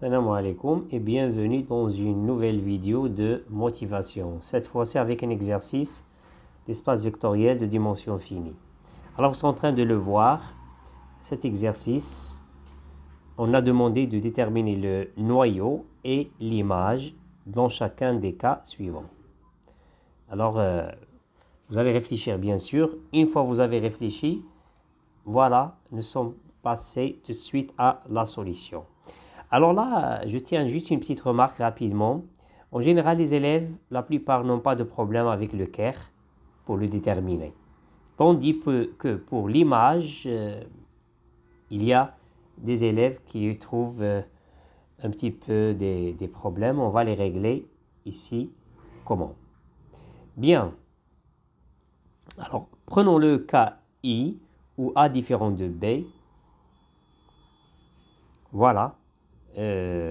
Salam alaikum et bienvenue dans une nouvelle vidéo de motivation. Cette fois-ci avec un exercice d'espace vectoriel de dimension finie. Alors vous êtes en train de le voir, cet exercice, on a demandé de déterminer le noyau et l'image dans chacun des cas suivants. Alors vous allez réfléchir bien sûr. Une fois que vous avez réfléchi, voilà, nous sommes passés tout de suite à la solution. Alors là, je tiens juste une petite remarque rapidement. En général, les élèves, la plupart n'ont pas de problème avec le Caire pour le déterminer. Tandis que pour l'image, il y a des élèves qui trouvent un petit peu des problèmes. On va les régler ici. Comment? Bien. Alors, prenons le cas I où A différent de B. Voilà.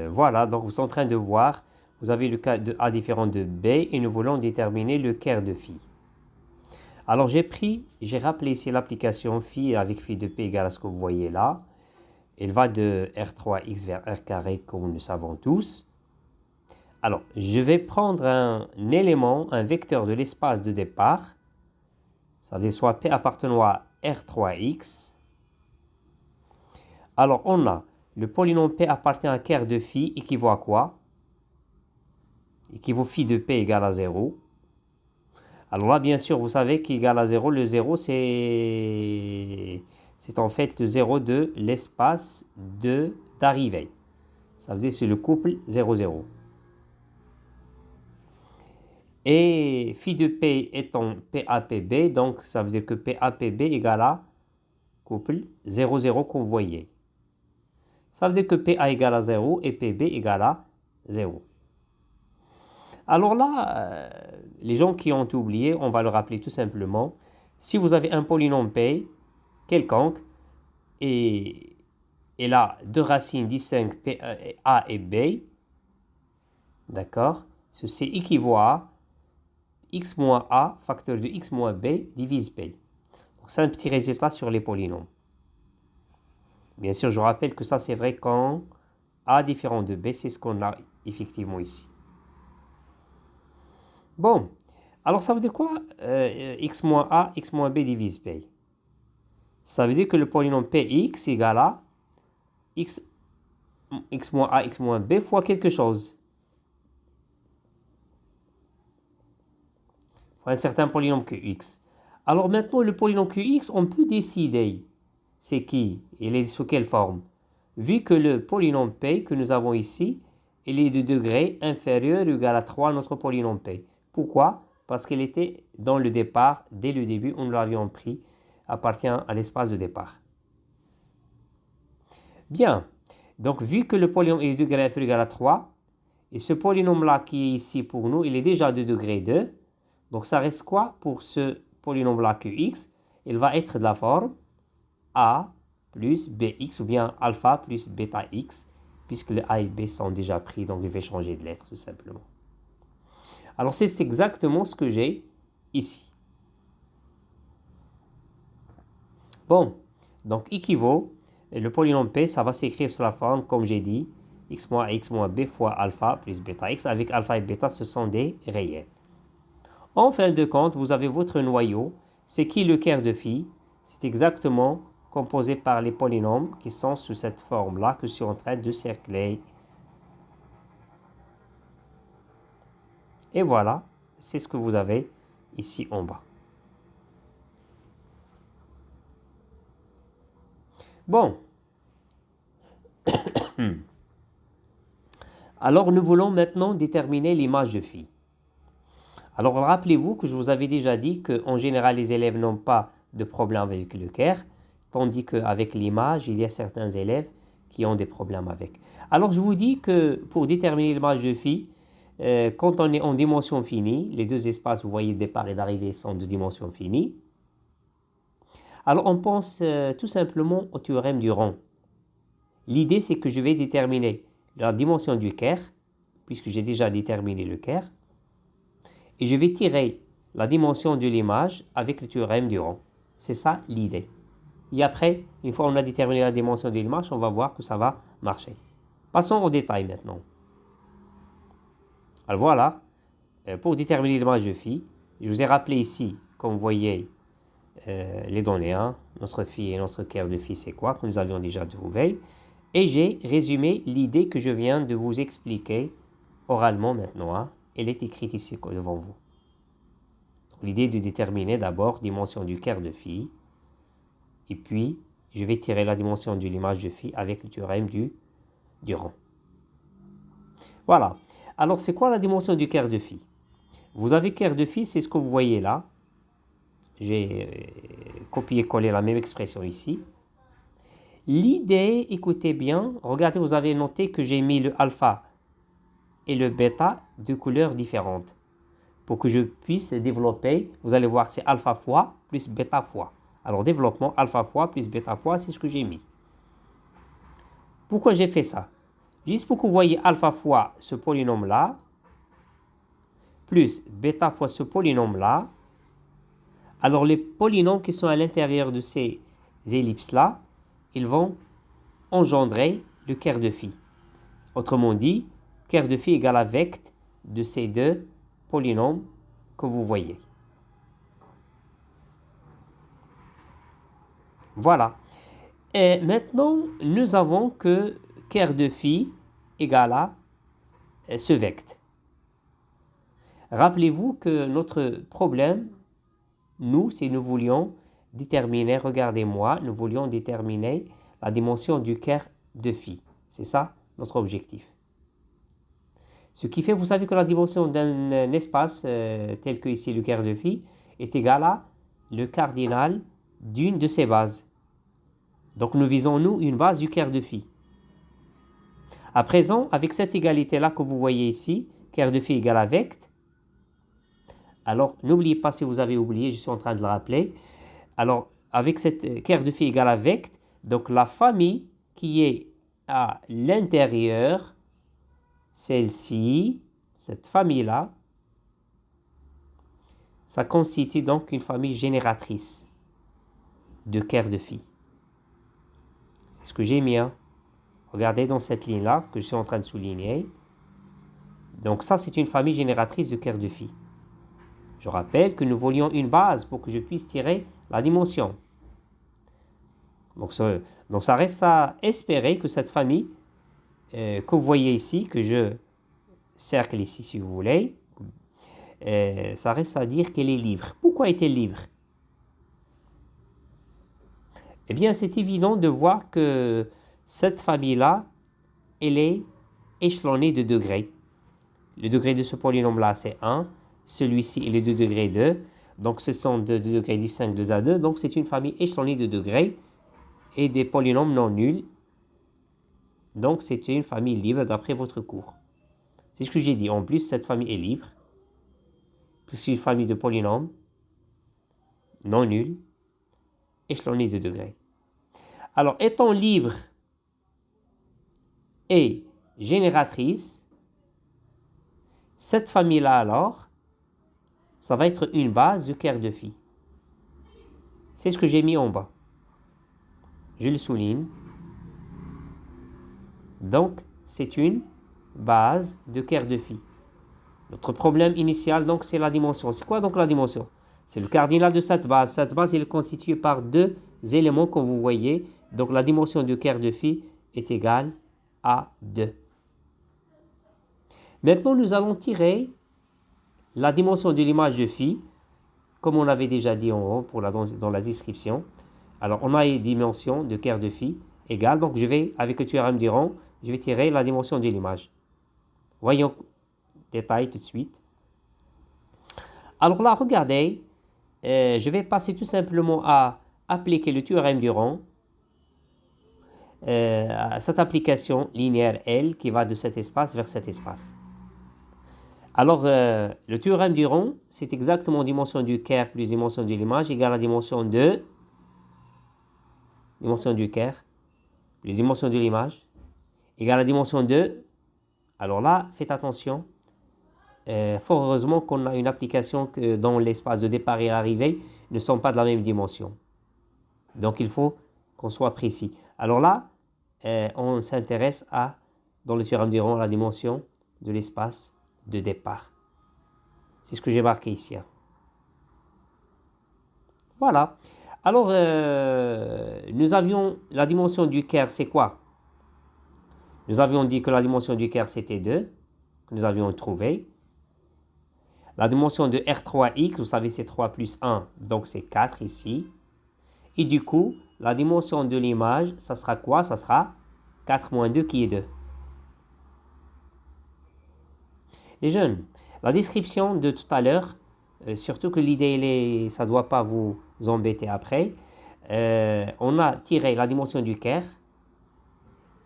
Voilà, donc vous êtes en train de voir, vous avez le cas de A différent de B et nous voulons déterminer le Caire de phi. Alors j'ai rappelé ici l'application phi avec phi de P égale à ce que vous voyez là. Elle va de R3x vers R carré comme nous le savons tous. Alors, je vais prendre un élément, un vecteur de l'espace de départ. Ça veut dire soit P appartenant à R3x. Alors, on a le polynôme P appartient à Caire de phi équivaut à quoi? Équivaut phi de P égale à 0. Alors là, bien sûr, vous savez qu'égal à 0, le 0, c'est en fait le 0 de l'espace d'arrivée. Ça veut dire que c'est le couple 0, 0. Et phi de P étant PAPB, donc ça veut dire que PAPB égale à couple 0, 0 qu'on voyait. Ça veut dire que PA égale à 0 et PB égale à 0. Alors là, les gens qui ont oublié, on va le rappeler tout simplement. Si vous avez un polynôme P quelconque et là deux racines distinctes P, A et B, d'accord, ceci équivaut à x moins A facteur de x moins B divise P. Donc c'est un petit résultat sur les polynômes. Bien sûr, je rappelle que ça c'est vrai quand A différent de B, c'est ce qu'on a effectivement ici. Bon, alors ça veut dire quoi x moins A, x moins B divise P? Ça veut dire que le polynôme Px égale à x moins A, x moins B fois quelque chose. Fois un certain polynôme Qx. Alors maintenant, le polynôme Qx, on peut décider c'est qui, il est sous quelle forme. Vu que le polynôme P que nous avons ici, il est de degré inférieur ou égal à 3 à notre polynôme P. Pourquoi? Parce qu'il était dans le départ, dès le début, on l'avions pris, appartient à l'espace de départ. Bien, donc vu que le polynôme est de degré inférieur ou égal à 3, et ce polynôme-là qui est ici pour nous, il est déjà de degré 2, donc ça reste quoi pour ce polynôme-là Qx? Il va être de la forme A plus Bx ou bien alpha plus bêta x, puisque le A et B sont déjà pris, donc je vais changer de lettre tout simplement. Alors c'est exactement ce que j'ai ici. Bon, donc équivaut, le polynôme P, ça va s'écrire sous la forme, comme j'ai dit, x moins A, x moins B fois alpha plus bêta x, avec alpha et bêta, ce sont des réels. En fin de compte, vous avez votre noyau, c'est qui le Caire de phi? C'est exactement composé par les polynômes qui sont sous cette forme-là que je suis en train de cercler. Et voilà, c'est ce que vous avez ici en bas. Bon. Alors, nous voulons maintenant déterminer l'image de phi. Alors, rappelez-vous que je vous avais déjà dit qu'en général, les élèves n'ont pas de problème avec le Caire, tandis qu'avec l'image, il y a certains élèves qui ont des problèmes avec. Alors, je vous dis que pour déterminer l'image de phi, quand on est en dimension finie, les deux espaces, vous voyez, départ et d'arrivée sont de dimension finie. Alors, on pense tout simplement au théorème du rond. L'idée, c'est que je vais déterminer la dimension du Caire, puisque j'ai déjà déterminé le Caire, et je vais tirer la dimension de l'image avec le théorème du rond. C'est ça l'idée. Et après, une fois qu'on a déterminé la dimension de l'image, on va voir que ça va marcher. Passons au détail maintenant. Alors voilà, pour déterminer l'image de phi, je vous ai rappelé ici, comme vous voyez, les données, hein, notre phi et notre cœur de phi, c'est quoi, que nous avions déjà trouvé. Et j'ai résumé l'idée que je viens de vous expliquer oralement maintenant. Hein. Elle est écrite ici devant vous. L'idée de déterminer d'abord dimension du cœur de phi, et puis je vais tirer la dimension de l'image de phi avec le théorème du rang. Voilà. Alors, c'est quoi la dimension du cœur de phi? Vous avez cœur de phi, c'est ce que vous voyez là. J'ai copié-collé la même expression ici. L'idée, écoutez bien, regardez, vous avez noté que j'ai mis le alpha et le bêta de couleurs différentes. Pour que je puisse développer, vous allez voir, c'est alpha fois plus bêta fois. Alors, développement, alpha fois plus bêta fois, c'est ce que j'ai mis. Pourquoi j'ai fait ça? Juste pour que vous voyez alpha fois ce polynôme-là, plus bêta fois ce polynôme-là. Alors, les polynômes qui sont à l'intérieur de ces ellipses-là, ils vont engendrer le cœur de phi. Autrement dit, cœur de phi égale à vecte de ces deux polynômes que vous voyez. Voilà. Et maintenant, nous avons que cœur de phi égale à ce vecte. Rappelez-vous que notre problème, nous, si nous voulions déterminer, regardez-moi, nous voulions déterminer la dimension du cœur de phi. C'est ça notre objectif. Ce qui fait, vous savez que la dimension d'un espace tel que ici le cœur de phi est égale à le cardinal d'une de ces bases. Donc nous visons, nous, une base du cœur de phi. À présent, avec cette égalité-là que vous voyez ici, cœur de phi égale à vecte, alors n'oubliez pas, si vous avez oublié, je suis en train de le rappeler. Alors, avec cette cœur de phi égale à vecte, donc la famille qui est à l'intérieur, celle-ci, cette famille-là, ça constitue donc une famille génératrice de cœur de phi. C'est ce que j'ai mis. Hein. Regardez dans cette ligne-là que je suis en train de souligner. Donc ça, c'est une famille génératrice de cœur de phi. Je rappelle que nous voulions une base pour que je puisse tirer la dimension. Donc ça reste à espérer que cette famille que vous voyez ici, que je cercle ici si vous voulez, ça reste à dire qu'elle est libre. Pourquoi est-elle libre? Eh bien, c'est évident de voir que cette famille-là, elle est échelonnée de degrés. Le degré de ce polynôme-là, c'est 1. Celui-ci, il est de degré 2. Donc, ce sont de degrés distincts 2 à 2. Donc, c'est une famille échelonnée de degrés et des polynômes non nuls. Donc, c'est une famille libre d'après votre cours. C'est ce que j'ai dit. En plus, cette famille est libre. C'est une famille de polynômes non nuls, échelonnés de degrés. Alors, étant libre et génératrice, cette famille-là, alors, ça va être une base de cœur de phi. C'est ce que j'ai mis en bas. Je le souligne. Donc, c'est une base de cœur de phi. Notre problème initial, donc, c'est la dimension. C'est quoi donc la dimension? C'est le cardinal de cette base. Cette base, elle est constituée par deux éléments, comme vous voyez. Donc, la dimension de cœur de phi est égale à 2. Maintenant, nous allons tirer la dimension de l'image de phi, comme on avait déjà dit en haut dans la description. Alors, on a une dimension de cœur de phi égale. Donc, je vais, avec le théorème du rang, je vais tirer la dimension de l'image. Voyons détail tout de suite. Alors là, regardez, je vais passer tout simplement à appliquer le théorème du rang à cette application linéaire L qui va de cet espace vers cet espace. Alors, le théorème du rond, c'est exactement dimension du cœur plus dimension de l'image égale à dimension du cœur plus dimension de l'image égale à dimension 2. Alors là, faites attention. Fort heureusement qu'on a une application dont l'espace de départ et l'arrivée ne sont pas de la même dimension. Donc, il faut qu'on soit précis. Alors là, on s'intéresse à dans le théorème d'Héron la dimension de l'espace de départ. C'est ce que j'ai marqué ici. Voilà. Alors, nous avions la dimension du Caire, c'est quoi? Nous avions dit que la dimension du Caire, c'était 2, que nous avions trouvé. La dimension de R3X, vous savez, c'est 3 plus 1, donc c'est 4 ici. Et du coup, la dimension de l'image, ça sera quoi? Ça sera 4 moins 2 qui est 2. Les jeunes, la description de tout à l'heure, surtout que l'idée, ça ne doit pas vous embêter après. On a tiré la dimension du Caire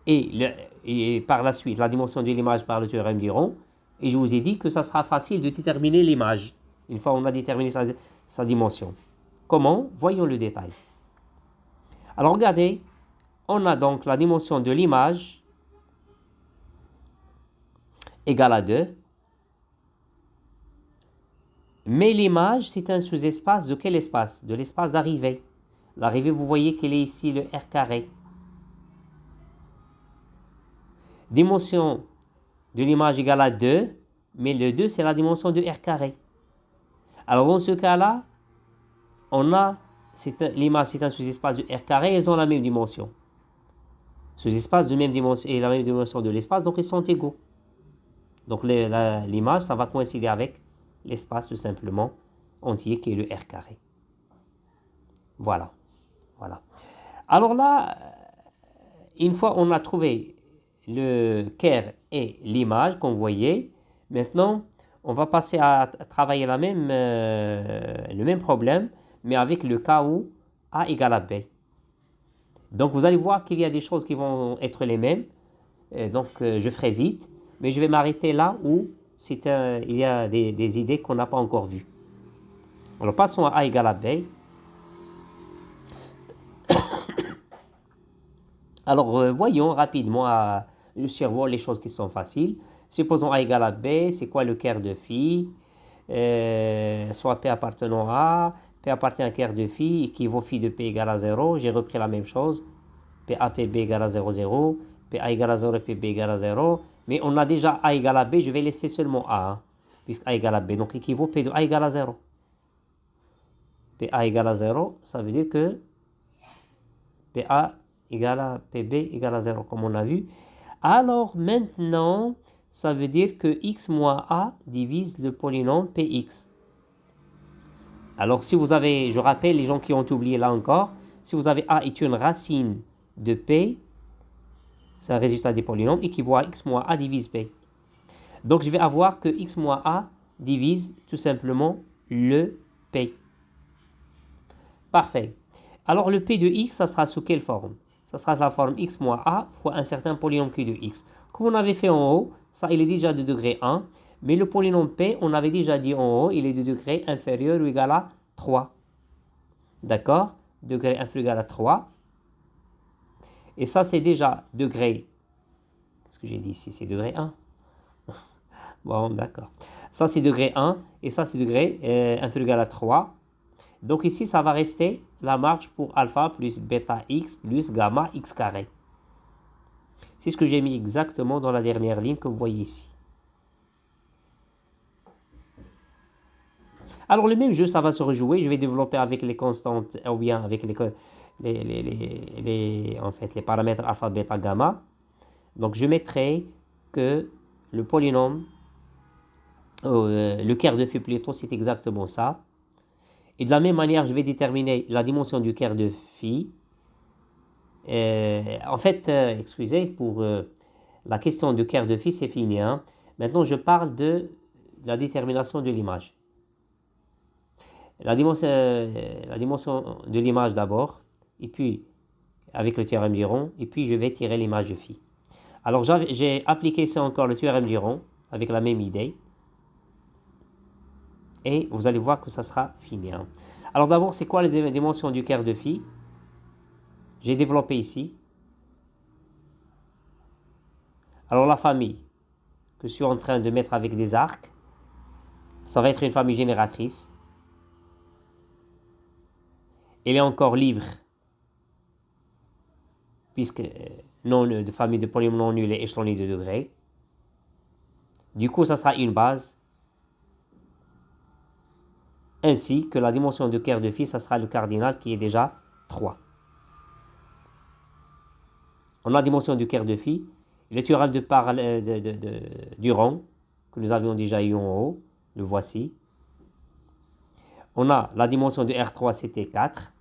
et par la suite la dimension de l'image par le théorème d'Héron. Et je vous ai dit que ça sera facile de déterminer l'image, une fois on a déterminé sa dimension. Comment? Voyons le détail. Alors regardez, on a donc la dimension de l'image égale à 2. Mais l'image, c'est un sous-espace de quel espace? De l'espace d'arrivée. L'arrivée, vous voyez qu'elle est ici, le R carré. Dimension de l'image égale à 2, mais le 2, c'est la dimension de R carré. Alors, dans ce cas-là, l'image, c'est un sous-espace de R carré, elles ont la même dimension. Sous-espace de même dimension et la même dimension de l'espace, donc ils sont égaux. Donc, l'image, ça va coïncider avec l'espace tout simplement entier qui est le R carré. Voilà. Alors là, une fois on a trouvé le Caire et l'image qu'on voyait, maintenant on va passer à travailler le même problème, mais avec le cas où A égale à B. Donc vous allez voir qu'il y a des choses qui vont être les mêmes, donc je ferai vite, mais je vais m'arrêter là où il y a des idées qu'on n'a pas encore vues. Alors passons à A égale à B. Alors voyons rapidement le cerveau les choses qui sont faciles. Supposons A égale à B, c'est quoi le Caire de phi? Soit P appartenant à A, P appartient à Caire de phi, équivaut phi de P égale à 0. J'ai repris la même chose. P A, P B égale à 0, 0. P A égale à 0 et P B égale à 0. Mais on a déjà A égale à B, je vais laisser seulement A, puisque A égale à B. Donc équivaut P de A égale à 0. P A égale à 0, ça veut dire que P A égale à PB égale à 0, comme on a vu. Alors maintenant, ça veut dire que x moins a divise le polynôme px. Alors si vous avez, je rappelle les gens qui ont oublié là encore, si vous avez a est une racine de p, c'est un résultat des polynômes, équivaut à x moins a divise p. Donc je vais avoir que x moins a divise tout simplement le p. Parfait. Alors le p de x, ça sera sous quelle forme? Ça sera la forme x moins a fois un certain polynôme q de x. Comme on avait fait en haut, ça il est déjà de degré 1, mais le polynôme p, on avait déjà dit en haut, il est de degré inférieur ou égal à 3. D'accord? Degré inférieur ou égal à 3. Et ça c'est déjà degré, qu'est-ce que j'ai dit ici? C'est degré 1. Bon, d'accord. Ça c'est degré 1, et ça c'est degré inférieur ou égal à 3. Donc ici, ça va rester la marge pour alpha plus bêta x plus gamma x carré. C'est ce que j'ai mis exactement dans la dernière ligne que vous voyez ici. Alors le même jeu, ça va se rejouer. Je vais développer avec les constantes, ou bien avec les paramètres alpha, bêta, gamma. Donc je mettrai que le polynôme, le Caire de phi plutôt, c'est exactement ça. Et de la même manière, je vais déterminer la dimension du Caire de phi. Excusez, pour la question du Caire de phi, c'est fini. Hein. Maintenant, je parle de la détermination de l'image. La dimension de l'image d'abord, et puis avec le théorème d'Héron, et puis je vais tirer l'image de phi. Alors, j'ai appliqué ça encore, le théorème d'Héron, avec la même idée. Et vous allez voir que ça sera fini. Hein. Alors d'abord, c'est quoi la dimension du Caire de phi? J'ai développé ici. Alors la famille que je suis en train de mettre avec des arcs, ça va être une famille génératrice. Elle est encore libre, puisque de famille de polynômes non nuls et échelonnés de degrés. Du coup, ça sera une base. Ainsi que la dimension de quart de phi, ça sera le cardinal qui est déjà 3. On a la dimension du quart de phi, le théorème du rang, que nous avions déjà eu en haut, le voici. On a la dimension de R3, c'était 4.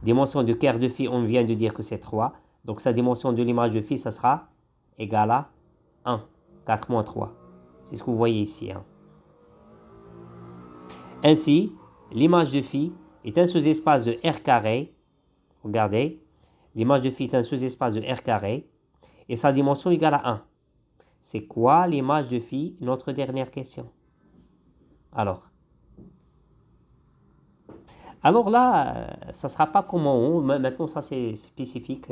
Dimension de quart de phi, on vient de dire que c'est 3. Donc sa dimension de l'image de phi, ça sera égal à 1. 4 moins 3. C'est ce que vous voyez ici. Ainsi, l'image de phi est un sous-espace de R carré. Regardez, l'image de phi est un sous-espace de R carré et sa dimension égale à 1. C'est quoi l'image de phi? Notre dernière question. Alors là, ça ne sera pas comme en haut. Maintenant, ça c'est spécifique.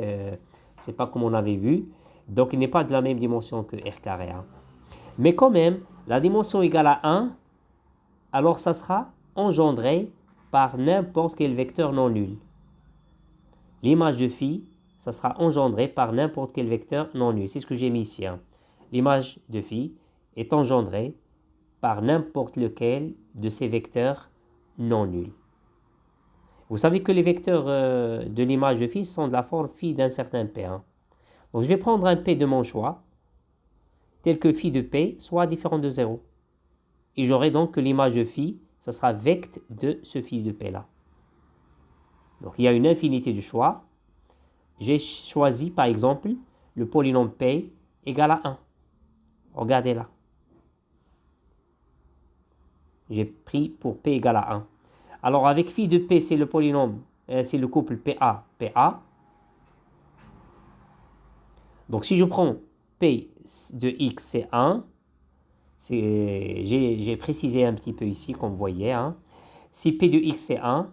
C'est pas comme on avait vu. Donc, il n'est pas de la même dimension que R carré. Mais quand même, la dimension égale à 1, alors ça sera engendré par n'importe quel vecteur non nul. L'image de phi, ça sera engendré par n'importe quel vecteur non nul. C'est ce que j'ai mis ici. L'image de phi est engendrée par n'importe lequel de ces vecteurs non nuls. Vous savez que les vecteurs de l'image de phi sont de la forme phi d'un certain p. Donc je vais prendre un p de mon choix, tel que phi de p soit différent de 0. Et j'aurai donc que l'image de phi, ça sera vecte de ce phi de p là. Donc il y a une infinité de choix. J'ai choisi par exemple le polynôme p égal à 1. Regardez là. J'ai pris pour p égal à 1. Alors avec phi de p, c'est le polynôme, c'est le couple PA, PA. Donc si je prends p de x, c'est 1. J'ai précisé un petit peu ici, comme vous voyez. Si p de x, c'est 1,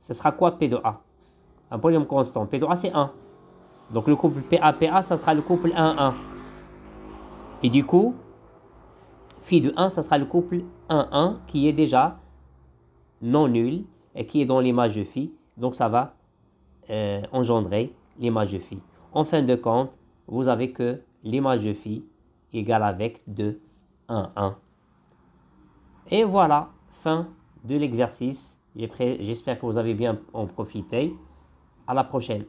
ce sera quoi p de a? Un polynôme constant. P de a, c'est 1. Donc le couple PA, PA, ça sera le couple 1, 1. Et du coup, phi de 1, ça sera le couple 1, 1, qui est déjà non nul et qui est dans l'image de phi. Donc ça va engendrer l'image de phi. En fin de compte, vous avez que l'image de phi égale avec 2, 1, 1. Et voilà, fin de l'exercice. J'espère que vous avez bien en profité. À la prochaine.